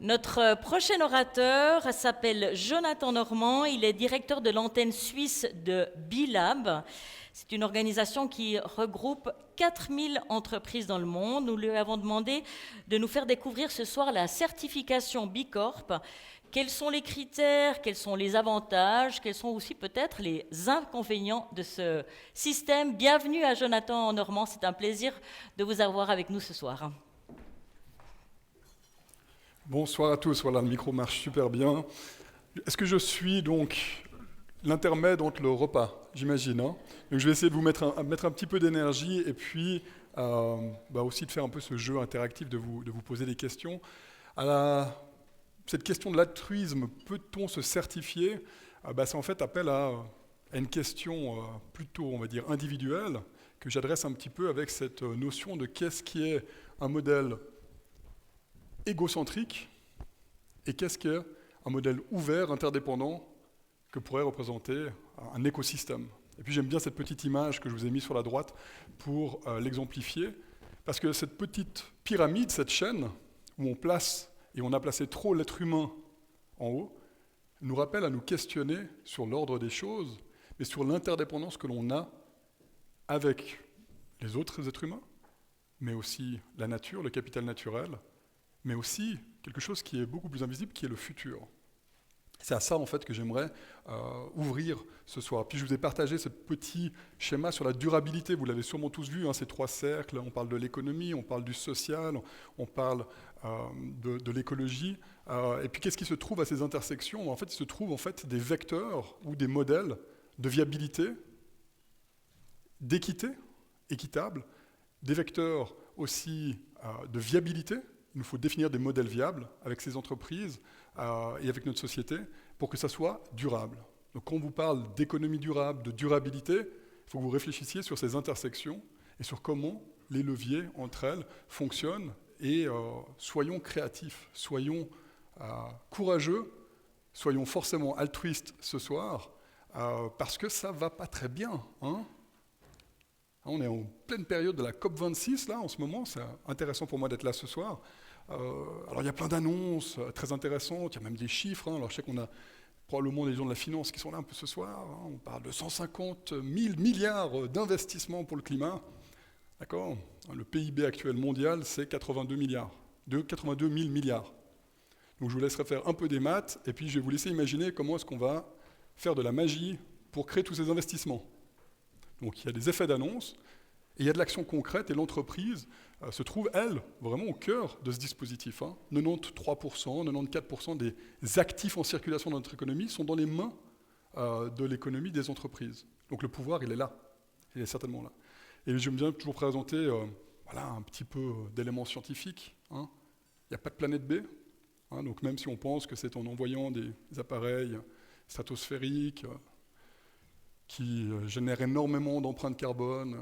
Notre prochain orateur s'appelle Jonathan Normand. Il est directeur de l'antenne suisse de B-Lab. C'est une organisation qui regroupe 4000 entreprises dans le monde. Nous lui avons demandé de nous faire découvrir ce soir la certification B Corp. Quels sont les critères, quels sont les avantages, quels sont aussi peut-être les inconvénients de ce système. Bienvenue à Jonathan Normand. C'est un plaisir de vous avoir avec nous ce soir. Bonsoir à tous, voilà, le micro marche super bien. Est-ce que je suis donc l'intermède entre le repas, j'imagine, hein? Donc je vais essayer de vous mettre un petit peu d'énergie et puis aussi de faire un peu ce jeu interactif de vous poser des questions. Cette question de l'altruisme, peut-on se certifier? Ça en fait appelle à une question plutôt, on va dire, individuelle, que j'adresse un petit peu avec cette notion de qu'est-ce qui est un modèle égocentrique et qu'est-ce qu'est un modèle ouvert, interdépendant, que pourrait représenter un écosystème. Et puis j'aime bien cette petite image que je vous ai mise sur la droite pour l'exemplifier, parce que cette petite pyramide, cette chaîne, où on place, et on a placé trop l'être humain en haut, nous rappelle à nous questionner sur l'ordre des choses, mais sur l'interdépendance que l'on a avec les autres êtres humains, mais aussi la nature, le capital naturel, mais aussi quelque chose qui est beaucoup plus invisible, qui est le futur. C'est à ça, en fait, que j'aimerais ouvrir ce soir. Puis je vous ai partagé ce petit schéma sur la durabilité. Vous l'avez sûrement tous vu, hein, ces trois cercles. On parle de l'économie, on parle du social, on parle de l'écologie. Et puis qu'est-ce qui se trouve à ces intersections? En fait, il se trouve en fait, des vecteurs ou des modèles de viabilité, d'équité, équitable, des vecteurs aussi de viabilité. Il nous faut définir des modèles viables avec ces entreprises et avec notre société pour que ça soit durable. Donc quand on vous parle d'économie durable, de durabilité, il faut que vous réfléchissiez sur ces intersections et sur comment les leviers entre elles fonctionnent et soyons créatifs, soyons courageux, soyons forcément altruistes ce soir parce que ça ne va pas très bien, hein. On est en pleine période de la COP26, là, en ce moment. C'est intéressant pour moi d'être là ce soir. Alors, il y a plein d'annonces très intéressantes. Il y a même des chiffres. Hein. Alors, je sais qu'on a probablement des gens de la finance qui sont là un peu ce soir. Hein. On parle de 150 000 milliards d'investissements pour le climat. D'accord? Le PIB actuel mondial, c'est 82 milliards. 82 000 milliards. Donc, je vous laisserai faire un peu des maths. Et puis, je vais vous laisser imaginer comment est-ce qu'on va faire de la magie pour créer tous ces investissements. Donc il y a des effets d'annonce, et il y a de l'action concrète, et l'entreprise se trouve, elle, vraiment au cœur de ce dispositif. 93%, 94% des actifs en circulation dans notre économie sont dans les mains de l'économie des entreprises. Donc le pouvoir, il est là, il est certainement là. Et j'aime bien toujours présenter un petit peu d'éléments scientifiques. Il n'y a pas de planète B, donc même si on pense que c'est en envoyant des appareils stratosphériques, qui génère énormément d'empreintes carbone.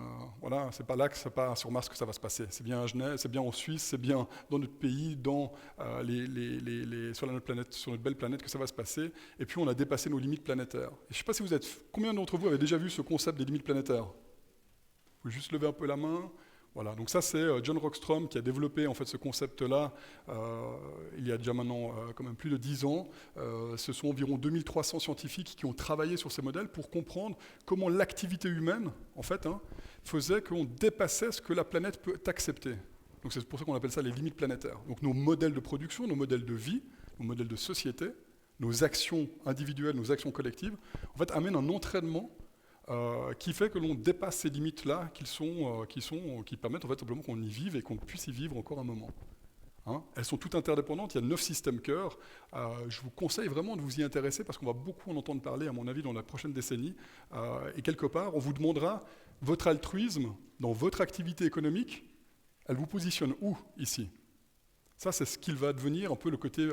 C'est pas là que c'est pas sur Mars que ça va se passer. C'est bien à Genève, c'est bien en Suisse, c'est bien dans notre pays, sur notre belle planète que ça va se passer. Et puis on a dépassé nos limites planétaires. Et je ne sais pas si combien d'entre vous avez déjà vu ce concept des limites planétaires? Vous pouvez juste lever un peu la main. Voilà, donc ça c'est John Rockstrom qui a développé en fait ce concept-là il y a déjà maintenant quand même plus de 10 ans. Ce sont environ 2300 scientifiques qui ont travaillé sur ces modèles pour comprendre comment l'activité humaine en fait faisait qu'on dépassait ce que la planète peut accepter. Donc c'est pour ça qu'on appelle ça les limites planétaires. Donc nos modèles de production, nos modèles de vie, nos modèles de société, nos actions individuelles, nos actions collectives, en fait amènent un entraînement qui fait que l'on dépasse ces limites-là qui permettent en fait simplement qu'on y vive et qu'on puisse y vivre encore un moment. Elles sont toutes interdépendantes, il y a 9 systèmes cœur. Je vous conseille vraiment de vous y intéresser parce qu'on va beaucoup en entendre parler, à mon avis, dans la prochaine décennie. Et quelque part, on vous demandera votre altruisme dans votre activité économique, elle vous positionne où ici? Ça, c'est ce qu'il va devenir un peu le côté,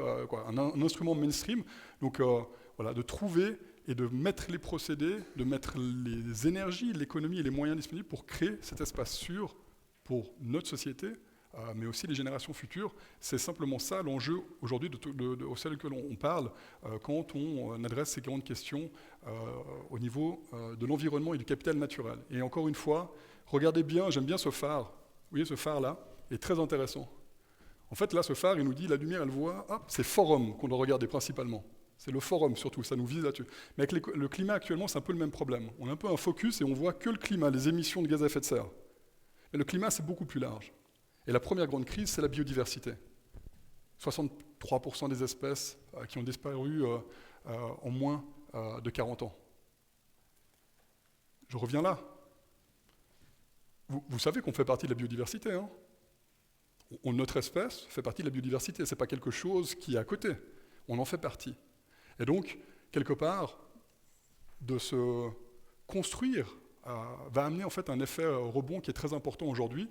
un instrument mainstream. Donc, de trouver et de mettre les procédés, de mettre les énergies, l'économie et les moyens disponibles pour créer cet espace sûr pour notre société, mais aussi les générations futures. C'est simplement ça l'enjeu aujourd'hui au sein duquel on parle quand on adresse ces grandes questions au niveau de l'environnement et du capital naturel. Et encore une fois, regardez bien, j'aime bien ce phare. Vous voyez ce phare-là? Il est très intéressant. En fait, là, ce phare, il nous dit, la lumière, elle voit, c'est forum qu'on doit regarder principalement. C'est le forum surtout, ça nous vise là-dessus. Mais avec le climat actuellement, c'est un peu le même problème. On a un peu un focus et on voit que le climat, les émissions de gaz à effet de serre. Mais le climat, c'est beaucoup plus large. Et la première grande crise, c'est la biodiversité. 63% des espèces qui ont disparu en moins de 40 ans. Je reviens là. Vous savez qu'on fait partie de la biodiversité, hein ? Notre espèce fait partie de la biodiversité. Ce n'est pas quelque chose qui est à côté. On en fait partie. Et donc, quelque part, de se construire va amener en fait un effet rebond qui est très important aujourd'hui,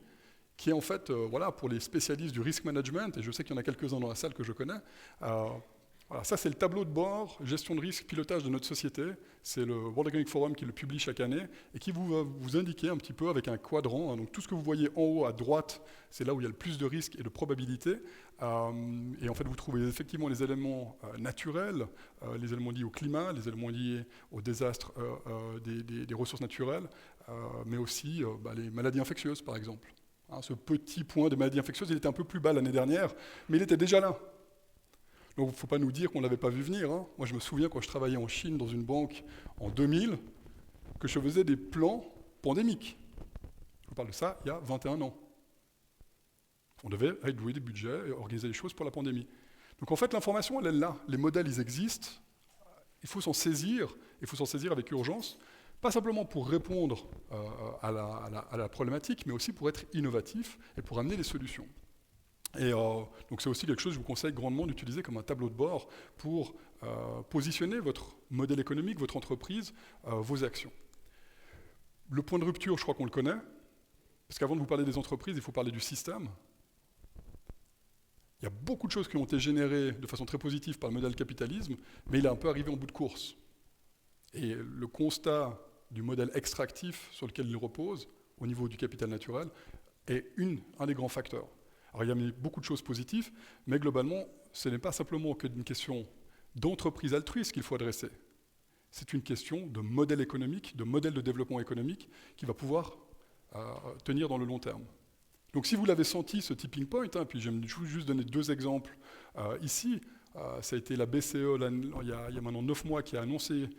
qui est en fait, voilà, pour les spécialistes du risk management, et je sais qu'il y en a quelques-uns dans la salle que je connais, voilà, ça c'est le tableau de bord, gestion de risque, pilotage de notre société, c'est le World Economic Forum qui le publie chaque année, et qui va vous indiquer un petit peu avec un quadrant, hein, donc tout ce que vous voyez en haut à droite, c'est là où il y a le plus de risques et de probabilités, et en fait vous trouvez effectivement les éléments naturels, les éléments liés au climat, les éléments liés aux désastres des ressources naturelles, mais aussi les maladies infectieuses par exemple. Hein, ce petit point des maladies infectieuses, il était un peu plus bas l'année dernière, mais il était déjà là. Donc il ne faut pas nous dire qu'on ne l'avait pas vu venir. Hein. Moi je me souviens quand je travaillais en Chine dans une banque en 2000, que je faisais des plans pandémiques. Je vous parle de ça il y a 21 ans. On devait allouer des budgets et organiser les choses pour la pandémie. Donc en fait l'information elle est là, les modèles ils existent, il faut s'en saisir avec urgence, pas simplement pour répondre à la problématique, mais aussi pour être innovatif et pour amener des solutions. Et donc c'est aussi quelque chose que je vous conseille grandement d'utiliser comme un tableau de bord pour positionner votre modèle économique, votre entreprise, vos actions. Le point de rupture, je crois qu'on le connaît, parce qu'avant de vous parler des entreprises, il faut parler du système. Il y a beaucoup de choses qui ont été générées de façon très positive par le modèle capitalisme, mais il est un peu arrivé en bout de course. Et le constat du modèle extractif sur lequel il repose, au niveau du capital naturel, est un des grands facteurs. Alors il y a beaucoup de choses positives, mais globalement, ce n'est pas simplement qu'une question d'entreprise altruiste qu'il faut adresser. C'est une question de modèle économique, de modèle de développement économique qui va pouvoir tenir dans le long terme. Donc si vous l'avez senti, ce tipping point, hein, puis j'aime juste donner 2 exemples ici, ça a été la BCE il y a maintenant 9 mois qui a annoncé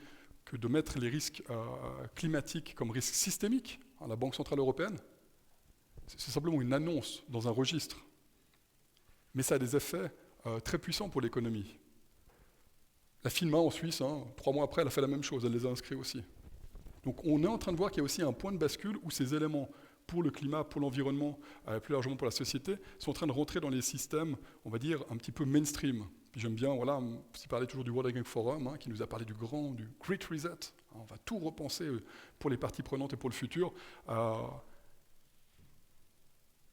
que de mettre les risques climatiques comme risques systémiques, hein, la Banque Centrale Européenne, c'est simplement une annonce dans un registre. Mais ça a des effets très puissants pour l'économie. La FINMA en Suisse, 3 mois après, elle a fait la même chose, elle les a inscrits aussi. Donc on est en train de voir qu'il y a aussi un point de bascule où ces éléments pour le climat, pour l'environnement, plus largement pour la société, sont en train de rentrer dans les systèmes, on va dire, un petit peu mainstream. Puis j'aime bien, voilà, s'il parlait toujours du World Economic Forum, qui nous a parlé du Great Reset. On va tout repenser pour les parties prenantes et pour le futur.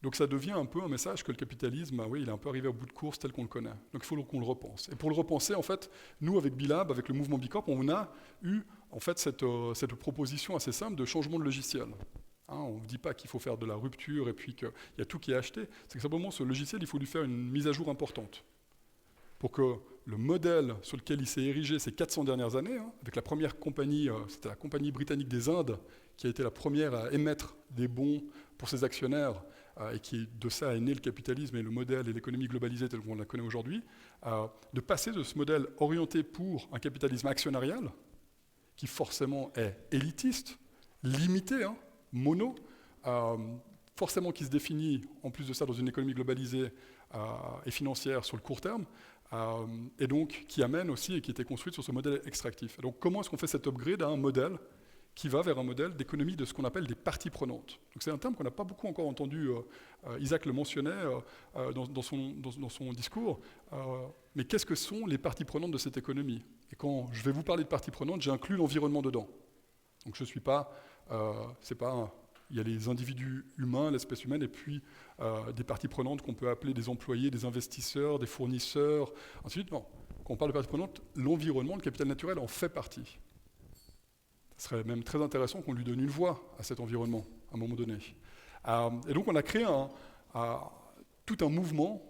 Donc ça devient un peu un message que le capitalisme, oui, il est un peu arrivé au bout de course tel qu'on le connaît. Donc il faut qu'on le repense. Et pour le repenser, en fait, nous avec B-Lab, avec le mouvement B Corp, on a eu en fait cette proposition assez simple de changement de logiciel. Hein, on ne dit pas qu'il faut faire de la rupture et puis qu'il y a tout qui est acheté. C'est que simplement ce logiciel, il faut lui faire une mise à jour importante. Pour que le modèle sur lequel il s'est érigé ces 400 dernières années, avec la première compagnie, c'était la compagnie britannique des Indes, qui a été la première à émettre des bons pour ses actionnaires, et qui de ça est né le capitalisme et le modèle et l'économie globalisée telle qu'on la connaît aujourd'hui, de passer de ce modèle orienté pour un capitalisme actionnarial, qui forcément est élitiste, limité, mono, forcément qui se définit en plus de ça dans une économie globalisée et financière sur le court terme, et donc qui amène aussi et qui était construite sur ce modèle extractif. Et donc comment est-ce qu'on fait cet upgrade à un modèle qui va vers un modèle d'économie de ce qu'on appelle des parties prenantes. Donc c'est un terme qu'on n'a pas beaucoup encore entendu, Isaac le mentionnait dans son discours, mais qu'est-ce que sont les parties prenantes de cette économie? Et quand je vais vous parler de parties prenantes, j'inclus l'environnement dedans. Donc je ne suis pas, il y a les individus humains, l'espèce humaine, et puis des parties prenantes qu'on peut appeler des employés, des investisseurs, des fournisseurs, ensuite, non. Quand on parle de parties prenantes, l'environnement, le capital naturel en fait partie. Ce serait même très intéressant qu'on lui donne une voix à cet environnement, à un moment donné. Et donc on a créé tout un mouvement,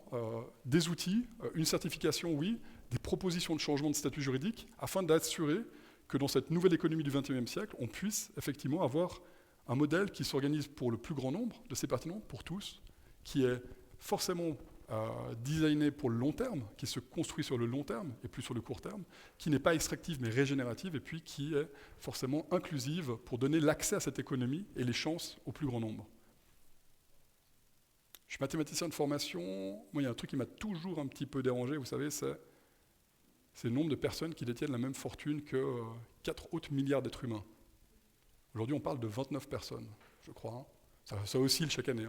des outils, une certification, oui, des propositions de changement de statut juridique, afin d'assurer que dans cette nouvelle économie du XXIe siècle, on puisse effectivement avoir un modèle qui s'organise pour le plus grand nombre de ces parties prenantes, pour tous, qui est forcément designée pour le long terme, qui se construit sur le long terme et plus sur le court terme, qui n'est pas extractive mais régénérative et puis qui est forcément inclusive pour donner l'accès à cette économie et les chances au plus grand nombre. Je suis mathématicien de formation. Moi, il y a un truc qui m'a toujours un petit peu dérangé, vous savez, c'est le nombre de personnes qui détiennent la même fortune que 4 autres milliards d'êtres humains. Aujourd'hui, on parle de 29 personnes, je crois. Ça oscille chaque année.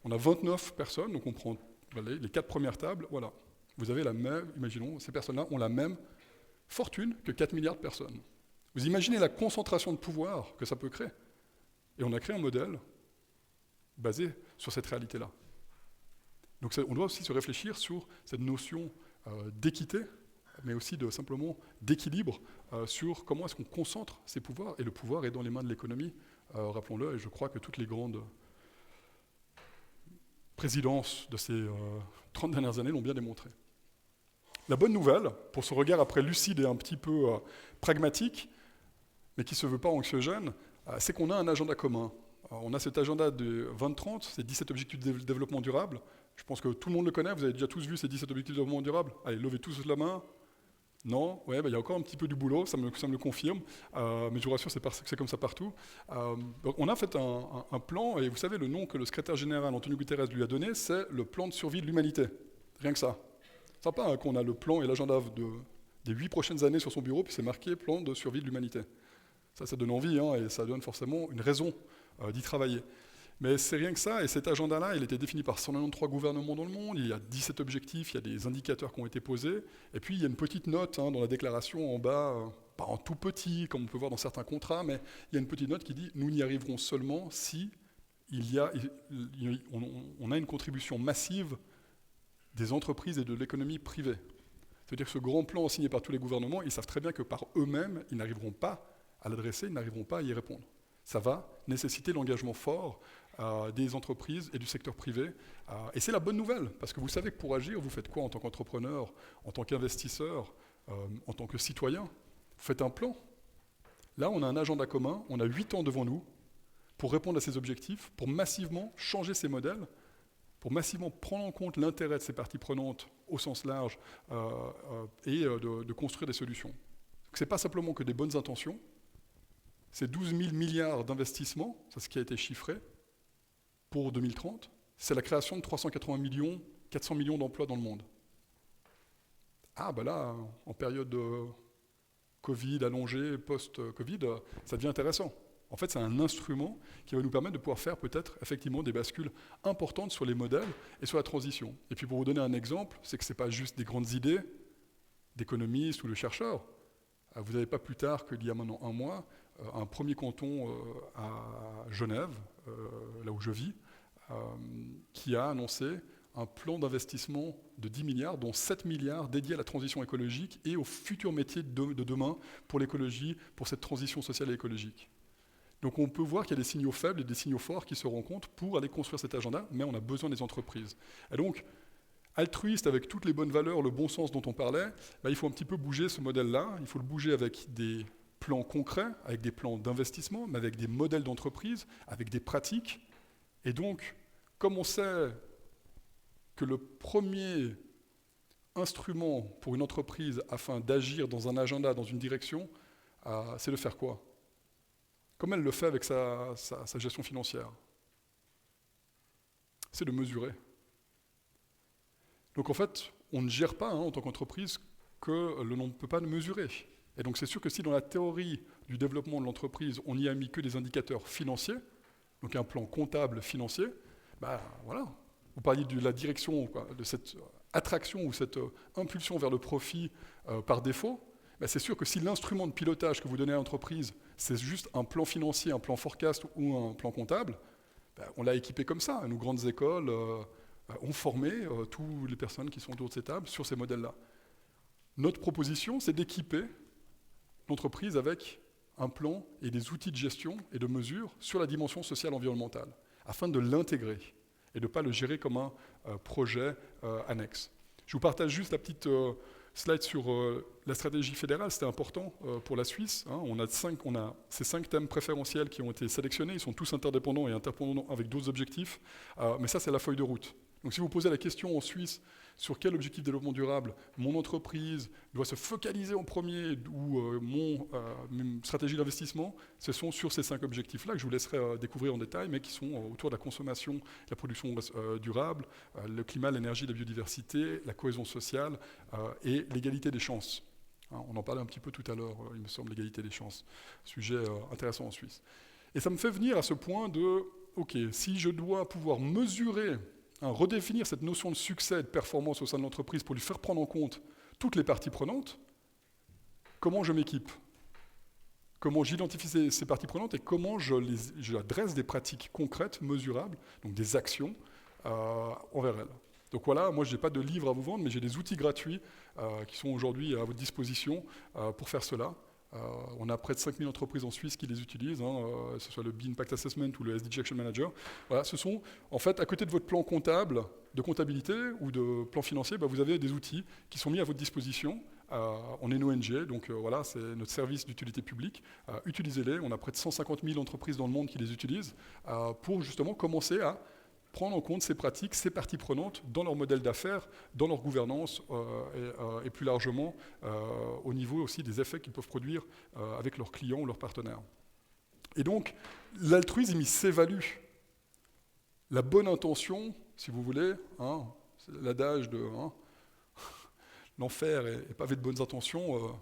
On a 29 personnes, donc on prend les 4 premières tables, voilà. Vous avez la même, imaginons, ces personnes-là ont la même fortune que 4 milliards de personnes. Vous imaginez la concentration de pouvoir que ça peut créer. Et on a créé un modèle basé sur cette réalité-là. Donc on doit aussi se réfléchir sur cette notion d'équité, mais aussi simplement d'équilibre sur comment est-ce qu'on concentre ces pouvoirs. Et le pouvoir est dans les mains de l'économie, rappelons-le, et je crois que toutes les grandes présidences de ces 30 dernières années l'ont bien démontré. La bonne nouvelle, pour ce regard après lucide et un petit peu pragmatique, mais qui ne se veut pas anxiogène, c'est qu'on a un agenda commun. On a cet agenda de 2030, ces 17 objectifs de développement durable. Je pense que tout le monde le connaît, vous avez déjà tous vu ces 17 objectifs de développement durable. Allez, levez tous la main. Non, ouais, il y a encore un petit peu du boulot, ça me le confirme, mais je vous rassure, c'est comme ça partout. Donc on a fait un plan, et vous savez, le nom que le secrétaire général Antonio Guterres lui a donné, c'est le plan de survie de l'humanité. Rien que ça. Sympa qu'on a le plan et l'agenda des 8 prochaines années sur son bureau, puis c'est marqué plan de survie de l'humanité. Ça donne envie, et ça donne forcément une raison d'y travailler. Mais c'est rien que ça, et cet agenda-là, il a été défini par 193 gouvernements dans le monde, il y a 17 objectifs, il y a des indicateurs qui ont été posés, et puis il y a une petite note dans la déclaration en bas, pas en tout petit, comme on peut voir dans certains contrats, mais il y a une petite note qui dit « Nous n'y arriverons seulement si on a une contribution massive des entreprises et de l'économie privée. » C'est-à-dire que ce grand plan signé par tous les gouvernements, ils savent très bien que par eux-mêmes, ils n'arriveront pas à l'adresser, ils n'arriveront pas à y répondre. Ça va nécessiter l'engagement fort des entreprises et du secteur privé. Et c'est la bonne nouvelle, parce que vous savez que pour agir, vous faites quoi en tant qu'entrepreneur, en tant qu'investisseur, en tant que citoyen? Vous faites un plan. Là, on a un agenda commun, on a 8 ans devant nous pour répondre à ces objectifs, pour massivement changer ces modèles, pour massivement prendre en compte l'intérêt de ces parties prenantes au sens large et de construire des solutions. Ce n'est pas simplement que des bonnes intentions, c'est 12 000 milliards d'investissements, c'est ce qui a été chiffré, pour 2030, c'est la création de 380 millions, 400 millions d'emplois dans le monde. Ah ben là, en période de Covid allongée, post-Covid, ça devient intéressant. En fait, c'est un instrument qui va nous permettre de pouvoir faire peut-être effectivement des bascules importantes sur les modèles et sur la transition. Et puis pour vous donner un exemple, c'est que ce n'est pas juste des grandes idées d'économistes ou de chercheurs. Vous n'avez pas plus tard qu'il y a maintenant un mois, un premier canton à Genève, là où je vis, qui a annoncé un plan d'investissement de 10 milliards, dont 7 milliards dédiés à la transition écologique et aux futurs métiers de demain pour l'écologie, pour cette transition sociale et écologique. Donc on peut voir qu'il y a des signaux faibles et des signaux forts qui se rencontrent pour aller construire cet agenda, mais on a besoin des entreprises. Et donc, altruiste avec toutes les bonnes valeurs, le bon sens dont on parlait, il faut un petit peu bouger ce modèle-là, il faut le bouger avec des plans concrets, avec des plans d'investissement, mais avec des modèles d'entreprise, avec des pratiques. Et donc, comme on sait que le premier instrument pour une entreprise afin d'agir dans un agenda, dans une direction, c'est de faire quoi? Comme elle le fait avec sa gestion financière. C'est de mesurer. Donc en fait, on ne gère pas en tant qu'entreprise que l'on ne peut pas mesurer. Et donc c'est sûr que si dans la théorie du développement de l'entreprise, on n'y a mis que des indicateurs financiers, donc un plan comptable financier, voilà. Vous parliez de la direction, de cette attraction ou cette impulsion vers le profit par défaut, c'est sûr que si l'instrument de pilotage que vous donnez à l'entreprise, c'est juste un plan financier, un plan forecast ou un plan comptable, on l'a équipé comme ça. Nos grandes écoles ont formé toutes les personnes qui sont autour de ces tables sur ces modèles-là. Notre proposition, c'est d'équiper l'entreprise avec un plan et des outils de gestion et de mesure sur la dimension sociale environnementale, afin de l'intégrer et de ne pas le gérer comme un projet annexe. Je vous partage juste la petite slide sur la stratégie fédérale, c'était important pour la Suisse. On a ces 5 thèmes préférentiels qui ont été sélectionnés, ils sont tous interdépendants et interdépendants avec d'autres objectifs, mais ça c'est la feuille de route. Donc si vous posez la question en Suisse sur quel objectif de développement durable mon entreprise doit se focaliser en premier ou mon stratégie d'investissement, ce sont sur ces 5 objectifs-là que je vous laisserai découvrir en détail, mais qui sont autour de la consommation, la production durable, le climat, l'énergie, la biodiversité, la cohésion sociale et l'égalité des chances. On en parlait un petit peu tout à l'heure, il me semble, l'égalité des chances. Sujet intéressant en Suisse. Et ça me fait venir à ce point de, ok, si je dois pouvoir mesurer, redéfinir cette notion de succès et de performance au sein de l'entreprise pour lui faire prendre en compte toutes les parties prenantes, comment je m'équipe? Comment j'identifie ces parties prenantes et comment je adresse des pratiques concrètes, mesurables, donc des actions envers elles. Donc voilà, moi je n'ai pas de livre à vous vendre, mais j'ai des outils gratuits qui sont aujourd'hui à votre disposition pour faire cela. On a près de 5000 entreprises en Suisse qui les utilisent, que ce soit le B-Impact Assessment ou le SDG Action Manager. Voilà, ce sont, en fait, à côté de votre plan comptable, de comptabilité ou de plan financier, vous avez des outils qui sont mis à votre disposition. On est une ONG, donc voilà, c'est notre service d'utilité publique. Utilisez-les, on a près de 150 000 entreprises dans le monde qui les utilisent pour justement commencer à prendre en compte ces pratiques, ces parties prenantes dans leur modèle d'affaires, dans leur gouvernance et plus largement au niveau aussi des effets qu'ils peuvent produire avec leurs clients ou leurs partenaires. Et donc, l'altruisme, il s'évalue. La bonne intention, si vous voulez, c'est l'adage de l'enfer est pavé de bonnes intentions,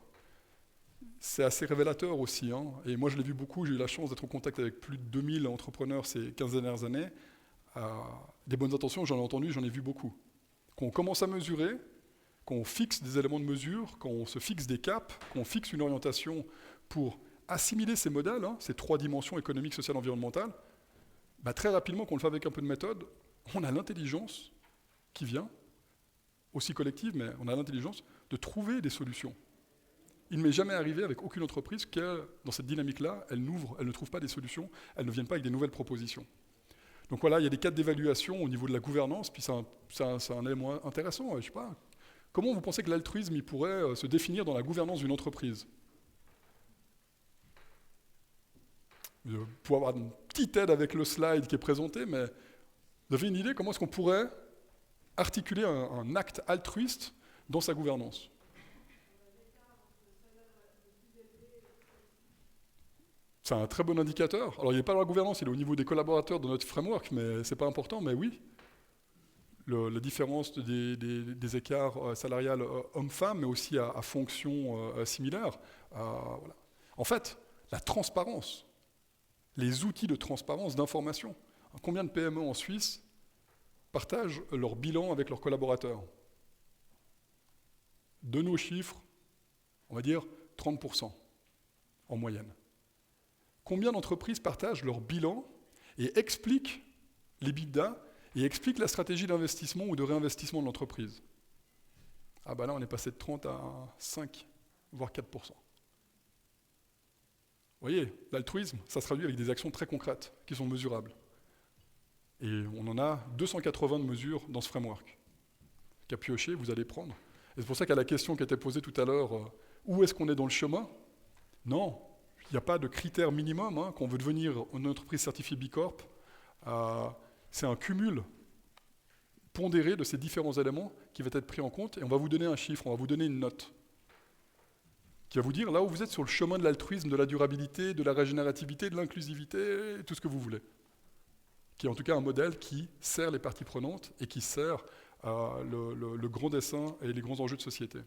c'est assez révélateur aussi. Et moi, je l'ai vu beaucoup, j'ai eu la chance d'être en contact avec plus de 2000 entrepreneurs ces 15 dernières années. Des bonnes intentions, j'en ai entendu, j'en ai vu beaucoup. Quand on commence à mesurer, quand on fixe des éléments de mesure, quand on se fixe des caps, quand on fixe une orientation pour assimiler ces modèles, ces 3 dimensions économiques, sociales, environnementales, très rapidement, quand on le fait avec un peu de méthode, on a l'intelligence qui vient, aussi collective, mais on a l'intelligence de trouver des solutions. Il ne m'est jamais arrivé avec aucune entreprise que, dans cette dynamique-là, elle ne trouve pas des solutions, elle ne vient pas avec des nouvelles propositions. Donc voilà, il y a des cadres d'évaluation au niveau de la gouvernance, puis c'est un élément intéressant. Je sais pas, comment vous pensez que l'altruisme il pourrait se définir dans la gouvernance d'une entreprise? Vous pouvez avoir une petite aide avec le slide qui est présenté, mais vous avez une idée comment est-ce qu'on pourrait articuler un acte altruiste dans sa gouvernance? C'est un très bon indicateur. Alors, il n'est pas dans la gouvernance, il est au niveau des collaborateurs de notre framework, mais ce n'est pas important, mais oui. La différence des écarts salariales hommes-femmes, mais aussi à fonctions similaires. Voilà. En fait, la transparence, les outils de transparence, d'information. Combien de PME en Suisse partagent leur bilan avec leurs collaborateurs? De nos chiffres, on va dire 30% en moyenne. Combien d'entreprises partagent leur bilan et expliquent l'EBITDA et expliquent la stratégie d'investissement ou de réinvestissement de l'entreprise? Ah là, on est passé de 30 à 5, voire 4%. Vous voyez, l'altruisme, ça se traduit avec des actions très concrètes qui sont mesurables. Et on en a 280 de mesures dans ce framework. Qu'à piocher, vous allez prendre. Et c'est pour ça qu'à la question qui a été posée tout à l'heure, où est-ce qu'on est dans le chemin? Non. Il n'y a pas de critère minimum, qu'on veut devenir une entreprise certifiée B Corp. C'est un cumul pondéré de ces différents éléments qui va être pris en compte et on va vous donner un chiffre, on va vous donner une note qui va vous dire là où vous êtes sur le chemin de l'altruisme, de la durabilité, de la régénérativité, de l'inclusivité, tout ce que vous voulez. Qui est en tout cas un modèle qui sert les parties prenantes et qui sert le grand dessin et les grands enjeux de société.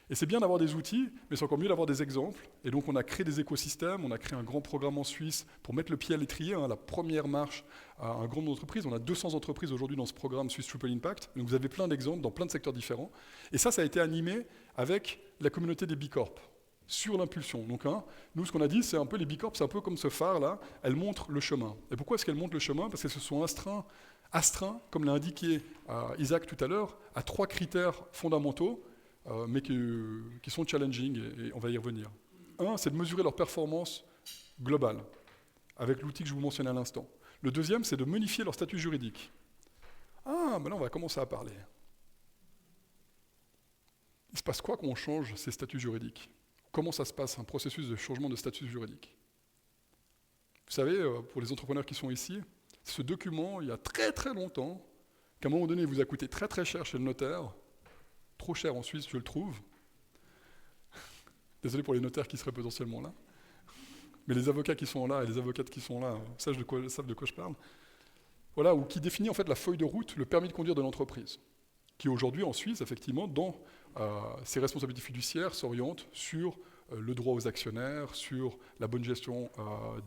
Et c'est bien d'avoir des outils, mais c'est encore mieux d'avoir des exemples. Et donc on a créé des écosystèmes, on a créé un grand programme en Suisse pour mettre le pied à l'étrier, la première marche à un grand nombre d'entreprises. On a 200 entreprises aujourd'hui dans ce programme Swiss Triple Impact. Donc vous avez plein d'exemples dans plein de secteurs différents. Et ça a été animé avec la communauté des B Corp, sur l'impulsion. Donc nous, ce qu'on a dit, c'est un peu les B Corp, c'est un peu comme ce phare-là, elles montrent le chemin. Et pourquoi est-ce qu'elles montrent le chemin? Parce qu'elles se sont astreints, comme l'a indiqué Isaac tout à l'heure, à 3 critères fondamentaux, mais qui sont challenging, et on va y revenir. Un, c'est de mesurer leur performance globale, avec l'outil que je vous mentionnais à l'instant. Le deuxième, c'est de modifier leur statut juridique. Là, on va commencer à parler. Il se passe quoi quand on change ces statuts juridiques? Comment ça se passe, un processus de changement de statut juridique? Vous savez, pour les entrepreneurs qui sont ici, ce document, il y a très très longtemps, qu'à un moment donné, il vous a coûté très très cher chez le notaire, trop cher en Suisse, je le trouve. Désolé pour les notaires qui seraient potentiellement là. Mais les avocats qui sont là et les avocates qui sont là savent de quoi je parle. Voilà, ou qui définit en fait la feuille de route, le permis de conduire de l'entreprise, qui aujourd'hui en Suisse, effectivement, dans ses responsabilités fiduciaires, s'oriente sur le droit aux actionnaires, sur la bonne gestion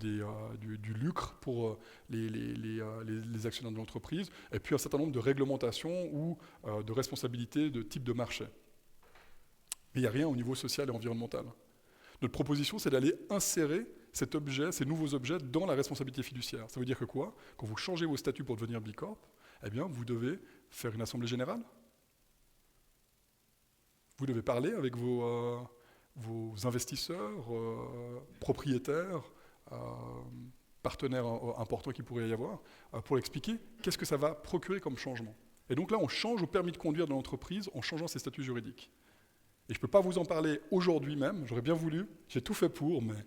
du lucre pour les actionnaires de l'entreprise, et puis un certain nombre de réglementations ou de responsabilités de type de marché. Mais il n'y a rien au niveau social et environnemental. Notre proposition, c'est d'aller insérer cet objet, ces nouveaux objets dans la responsabilité fiduciaire. Ça veut dire que quoi? Quand vous changez vos statuts pour devenir B Corp, eh bien, vous devez faire une assemblée générale. Vous devez parler avec vos investisseurs, propriétaires, partenaires importants qu'il pourrait y avoir, pour expliquer qu'est-ce que ça va procurer comme changement. Et donc là, on change au permis de conduire de l'entreprise en changeant ses statuts juridiques. Et je ne peux pas vous en parler aujourd'hui même, j'aurais bien voulu, j'ai tout fait pour, mais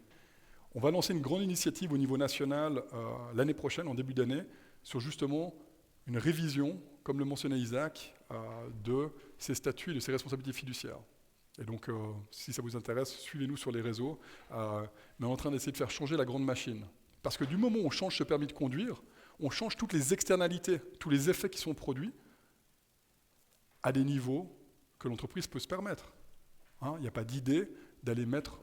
on va lancer une grande initiative au niveau national l'année prochaine, en début d'année, sur justement une révision, comme le mentionnait Isaac, de ces statuts et de ces responsabilités fiduciaires. Et donc, si ça vous intéresse, suivez-nous sur les réseaux, mais on est en train d'essayer de faire changer la grande machine. Parce que du moment où on change ce permis de conduire, on change toutes les externalités, tous les effets qui sont produits à des niveaux que l'entreprise peut se permettre. Il n'y a pas d'idée d'aller mettre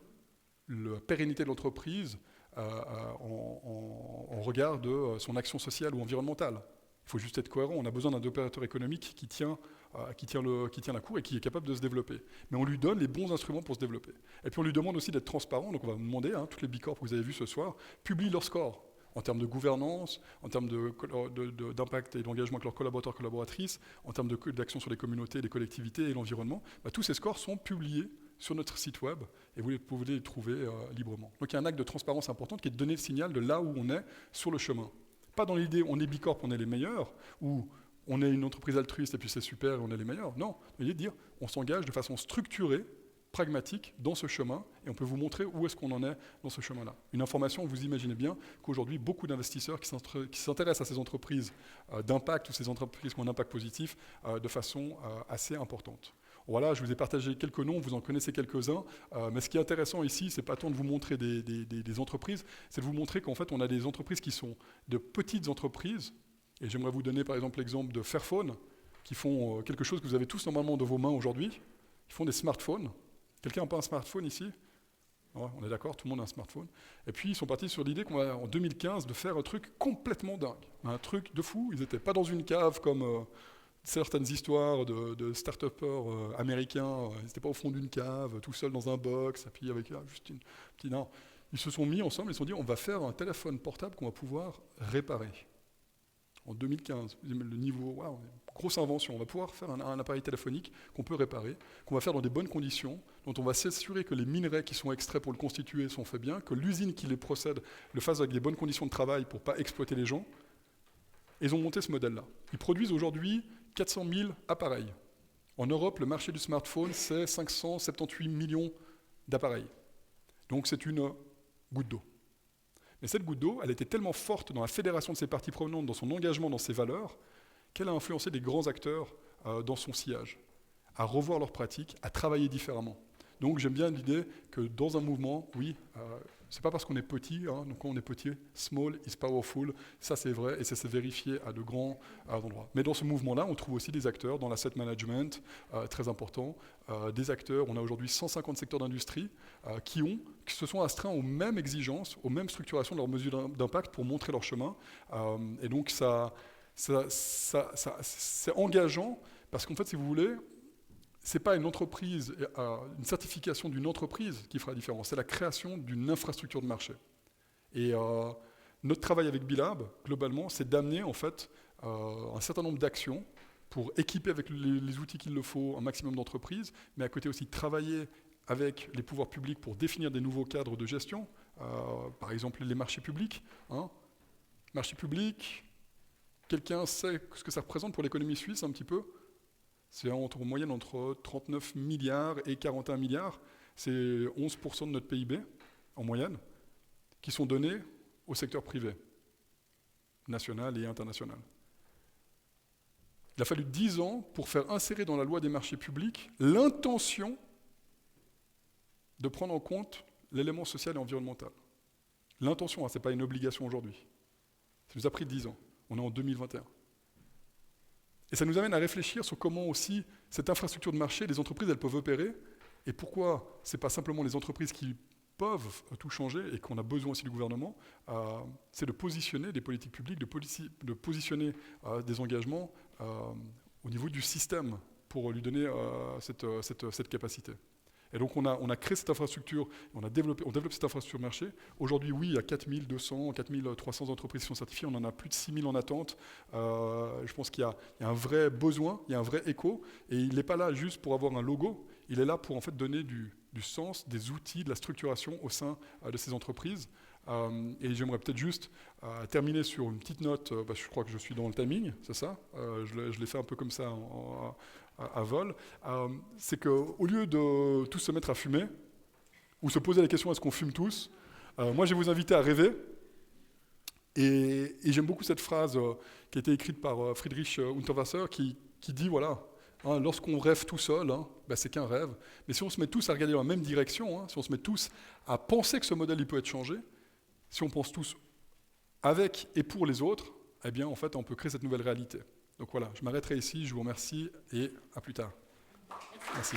la pérennité de l'entreprise en regard de son action sociale ou environnementale. Il faut juste être cohérent. On a besoin d'un opérateur économique qui tient la cour et qui est capable de se développer. Mais on lui donne les bons instruments pour se développer. Et puis on lui demande aussi d'être transparent. Donc on va vous demander, toutes les B Corp que vous avez vues ce soir, publient leur score en termes de gouvernance, en termes d'impact et d'engagement avec leurs collaborateurs, collaboratrices, en termes d'action sur les communautés, les collectivités et l'environnement. Tous ces scores sont publiés sur notre site web et vous pouvez les trouver librement. Donc il y a un acte de transparence important qui est de donner le signal de là où on est sur le chemin. Pas dans l'idée on est B Corp, on est les meilleurs, ou on est une entreprise altruiste et puis c'est super et on est les meilleurs. Non, l'idée de dire on s'engage de façon structurée, pragmatique dans ce chemin et on peut vous montrer où est-ce qu'on en est dans ce chemin-là. Une information, vous imaginez bien qu'aujourd'hui, beaucoup d'investisseurs qui s'intéressent à ces entreprises d'impact ou ces entreprises qui ont un impact positif de façon assez importante. Voilà, je vous ai partagé quelques noms, vous en connaissez quelques-uns, mais ce qui est intéressant ici, c'est pas tant de vous montrer des entreprises, c'est de vous montrer qu'en fait, on a des entreprises qui sont de petites entreprises, et j'aimerais vous donner par exemple l'exemple de Fairphone, qui font quelque chose que vous avez tous normalement dans vos mains aujourd'hui, ils font des smartphones. Quelqu'un n'a pas un smartphone ici? Ouais, on est d'accord, tout le monde a un smartphone. Et puis ils sont partis sur l'idée en 2015 de faire un truc complètement dingue, un truc de fou. Ils n'étaient pas dans une cave comme certaines histoires de start-upers américains. Ils n'étaient pas au fond d'une cave, tout seuls dans un box, et puis avec juste une petite... Non. Ils se sont mis ensemble et se sont dit on va faire un téléphone portable qu'on va pouvoir réparer. En 2015, le niveau, wow, grosse invention, on va pouvoir faire un appareil téléphonique qu'on peut réparer, qu'on va faire dans des bonnes conditions, dont on va s'assurer que les minerais qui sont extraits pour le constituer sont faits bien, que l'usine qui les procède le fasse avec des bonnes conditions de travail pour ne pas exploiter les gens. Et ils ont monté ce modèle-là. Ils produisent aujourd'hui 400 000 appareils. En Europe, le marché du smartphone, c'est 578 millions d'appareils. Donc c'est une goutte d'eau. Mais cette goutte d'eau, elle était tellement forte dans la fédération de ses parties prenantes, dans son engagement, dans ses valeurs, qu'elle a influencé des grands acteurs dans son sillage, à revoir leurs pratiques, à travailler différemment. Donc j'aime bien l'idée que dans un mouvement, oui, c'est pas parce qu'on est petit, donc quand on est petit, small is powerful, ça c'est vrai et ça s'est vérifié à de grands endroits. Mais dans ce mouvement-là, on trouve aussi des acteurs dans l'asset management, très importants, des acteurs, on a aujourd'hui 150 secteurs d'industrie qui se sont astreints aux mêmes exigences, aux mêmes structurations de leurs mesures d'impact pour montrer leur chemin. Et donc c'est engageant parce qu'en fait, si vous voulez, ce n'est pas une entreprise, une certification d'une entreprise qui fera la différence, c'est la création d'une infrastructure de marché. Et notre travail avec B-Lab, globalement, c'est d'amener en fait un certain nombre d'actions pour équiper avec les outils qu'il le faut un maximum d'entreprises, mais à côté aussi travailler avec les pouvoirs publics pour définir des nouveaux cadres de gestion, par exemple les marchés publics. Marchés publics, quelqu'un sait ce que ça représente pour l'économie suisse un petit peu? C'est en moyenne entre 39 milliards et 41 milliards. C'est 11% de notre PIB, en moyenne, qui sont donnés au secteur privé, national et international. Il a fallu 10 ans pour faire insérer dans la loi des marchés publics l'intention de prendre en compte l'élément social et environnemental. L'intention, ce n'est pas une obligation aujourd'hui. Ça nous a pris 10 ans. On est en 2021. Et ça nous amène à réfléchir sur comment aussi cette infrastructure de marché, les entreprises, elles peuvent opérer, et pourquoi ce n'est pas simplement les entreprises qui peuvent tout changer, et qu'on a besoin aussi du gouvernement, c'est de positionner des politiques publiques, de positionner des engagements au niveau du système pour lui donner cette capacité. Et donc on a créé cette infrastructure, on développe cette infrastructure marché. Aujourd'hui, oui, il y a 4200, 4300 entreprises qui sont certifiées, on en a plus de 6000 en attente. Je pense qu'il y a un vrai besoin, il y a un vrai écho, et il n'est pas là juste pour avoir un logo, il est là pour en fait donner du sens, des outils, de la structuration au sein de ces entreprises. Et j'aimerais peut-être juste terminer sur une petite note, je crois que je suis dans le timing, c'est ça, je l'ai fait un peu comme ça à vol, c'est qu'au lieu de tous se mettre à fumer, ou se poser la question est-ce qu'on fume tous, moi je vais vous inviter à rêver, et j'aime beaucoup cette phrase qui a été écrite par Friedrich Unterwasser qui dit voilà, lorsqu'on rêve tout seul, c'est qu'un rêve, mais si on se met tous à regarder dans la même direction, si on se met tous à penser que ce modèle il peut être changé, si on pense tous avec et pour les autres, eh bien en fait on peut créer cette nouvelle réalité. Donc voilà, je m'arrêterai ici, je vous remercie et à plus tard. Merci.